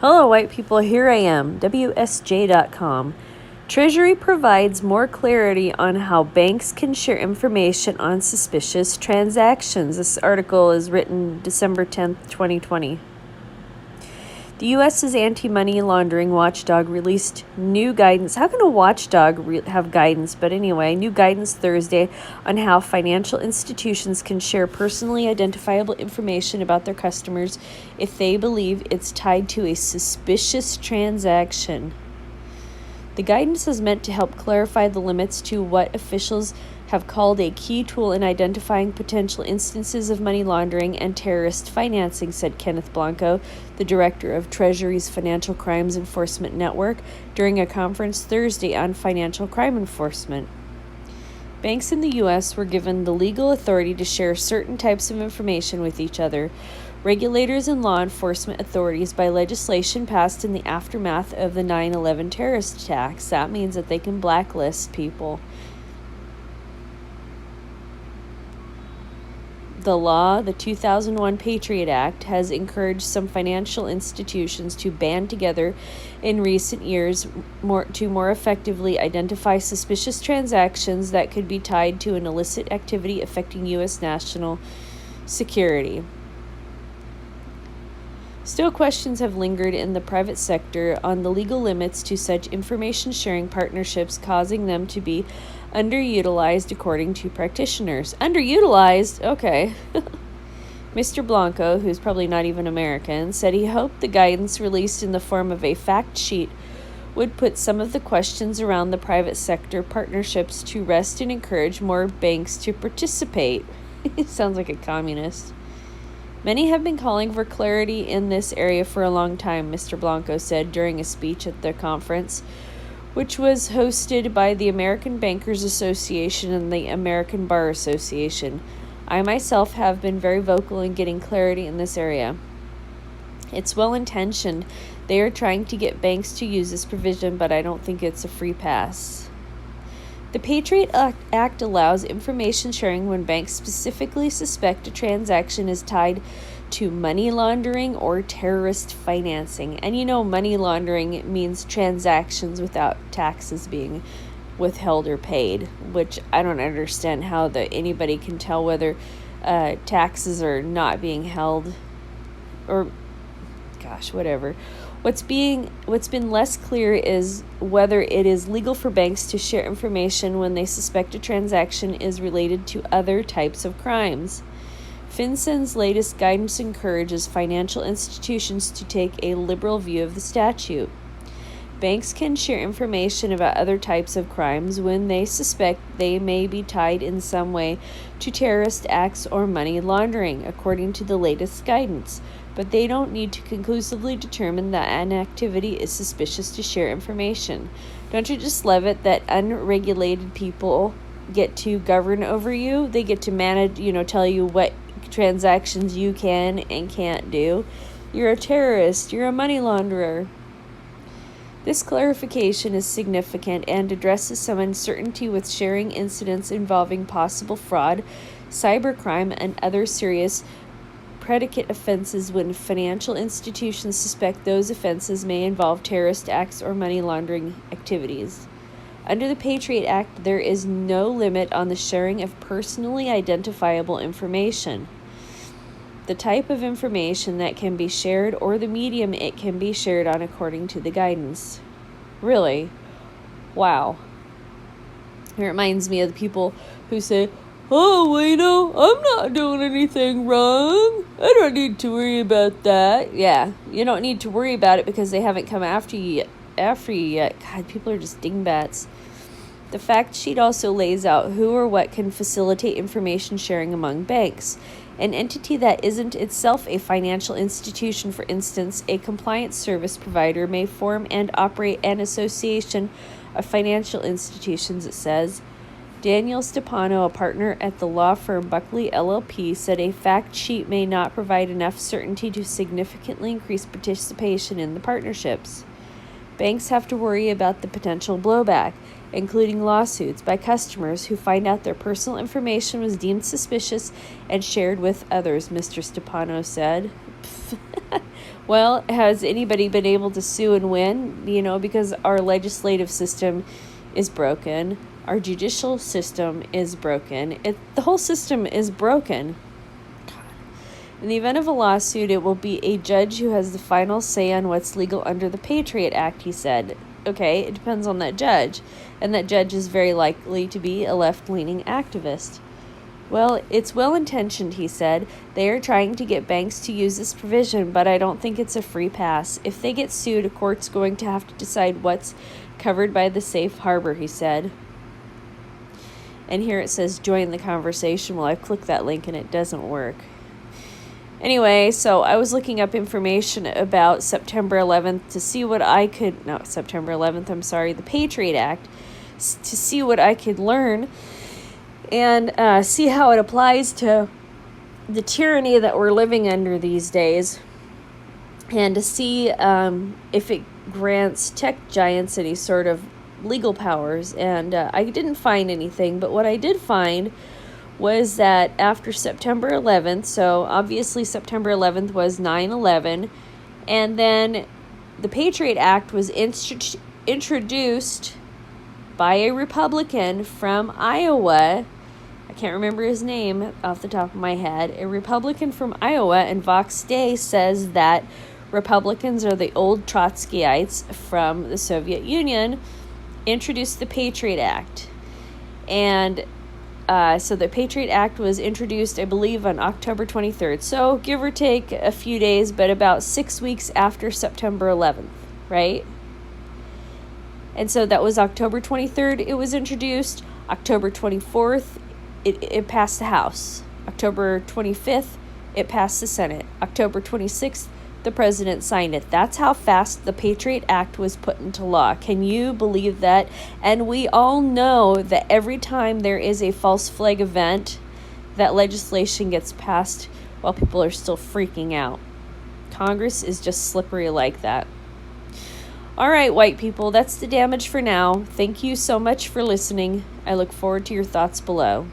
Hello, white people. Here I am, WSJ.com. Treasury provides more clarity on how banks can share information on suspicious transactions. This article is written December 10th, 2020. The U.S.'s anti-money laundering watchdog released new guidance. How can a watchdog have guidance? But anyway, new guidance Thursday on how financial institutions can share personally identifiable information about their customers if they believe it's tied to a suspicious transaction. The guidance is meant to help clarify the limits to what officials have called a key tool in identifying potential instances of money laundering and terrorist financing, said Kenneth Blanco, the director of Treasury's Financial Crimes Enforcement Network, during a conference Thursday on financial crime enforcement. Banks in the U.S. were given the legal authority to share certain types of information with each other. Regulators and law enforcement authorities by legislation passed in the aftermath of the 9/11 terrorist attacks. That means that they can blacklist people. The law, the 2001 Patriot Act, has encouraged some financial institutions to band together in recent years to more effectively identify suspicious transactions that could be tied to an illicit activity affecting U.S. national security. Still, questions have lingered in the private sector on the legal limits to such information-sharing partnerships, causing them to be underutilized, according to practitioners. Underutilized? Okay. Mr. Blanco, who's probably not even American, said he hoped the guidance released in the form of a fact sheet would put some of the questions around the private sector partnerships to rest and encourage more banks to participate. He sounds like a communist. Many have been calling for clarity in this area for a long time, Mr. Blanco said during a speech at the conference, which was hosted by the American Bankers Association and the American Bar Association. I myself have been very vocal in getting clarity in this area. It's well-intentioned. They are trying to get banks to use this provision, but I don't think it's a free pass. The Patriot Act allows information sharing when banks specifically suspect a transaction is tied to money laundering or terrorist financing. And money laundering means transactions without taxes being withheld or paid, which I don't understand how anybody can tell whether taxes are not being held or, gosh, whatever. What's been less clear is whether it is legal for banks to share information when they suspect a transaction is related to other types of crimes. FinCEN's latest guidance encourages financial institutions to take a liberal view of the statute. Banks can share information about other types of crimes when they suspect they may be tied in some way to terrorist acts or money laundering, according to the latest guidance. But they don't need to conclusively determine that an activity is suspicious to share information. Don't you just love it that unregulated people get to govern over you? They get to manage, tell you what transactions you can and can't do. You're a terrorist. You're a money launderer. This clarification is significant and addresses some uncertainty with sharing incidents involving possible fraud, cybercrime, and other serious predicate offenses when financial institutions suspect those offenses may involve terrorist acts or money laundering activities. Under the Patriot Act, there is no limit on the sharing of personally identifiable information. The type of information that can be shared or the medium it can be shared on, according to the guidance. Really? Wow. It reminds me of the people who say, "Oh, well, I'm not doing anything wrong. I don't need to worry about that." Yeah, you don't need to worry about it because they haven't come after you yet. God, people are just dingbats. The fact sheet also lays out who or what can facilitate information sharing among banks. An entity that isn't itself a financial institution, for instance, a compliance service provider, may form and operate an association of financial institutions, it says. Daniel Stepano, a partner at the law firm Buckley LLP, said a fact sheet may not provide enough certainty to significantly increase participation in the partnerships. Banks have to worry about the potential blowback, including lawsuits by customers who find out their personal information was deemed suspicious and shared with others, Mr. Stepano said. Well, has anybody been able to sue and win? Because our legislative system is broken. Our judicial system is broken. The whole system is broken. In the event of a lawsuit, it will be a judge who has the final say on what's legal under the Patriot Act, he said. Okay, it depends on that judge. And that judge is very likely to be a left-leaning activist. Well, it's well-intentioned, he said. They are trying to get banks to use this provision, but I don't think it's a free pass. If they get sued, a court's going to have to decide what's covered by the safe harbor, he said. And here it says join the conversation. Well, I clicked that link and it doesn't work. Anyway, so I was looking up information about September 11th to see what I could, no, September 11th, I'm sorry, the Patriot Act, to see what I could learn and see how it applies to the tyranny that we're living under these days, and to see if it grants tech giants any sort of legal powers. And I didn't find anything, but what I did find was that after September 11th, so obviously September 11th was 9/11, and then the Patriot Act was introduced by a Republican from Iowa. I can't remember his name off the top of my head. A Republican from Iowa, and Vox Day says that Republicans are the old Trotskyites from the Soviet Union, introduced the Patriot Act. And so the Patriot Act was introduced, I believe, on October 23rd. So give or take a few days, but about 6 weeks after September 11th, right? And so that was October 23rd. It was introduced. October 24th, it passed the House. October 25th, it passed the Senate. October 26th, the president signed it. That's how fast the Patriot Act was put into law. Can you believe that? And we all know that every time there is a false flag event, that legislation gets passed while people are still freaking out. Congress is just slippery like that. All right, white people, that's the damage for now. Thank you so much for listening. I look forward to your thoughts below.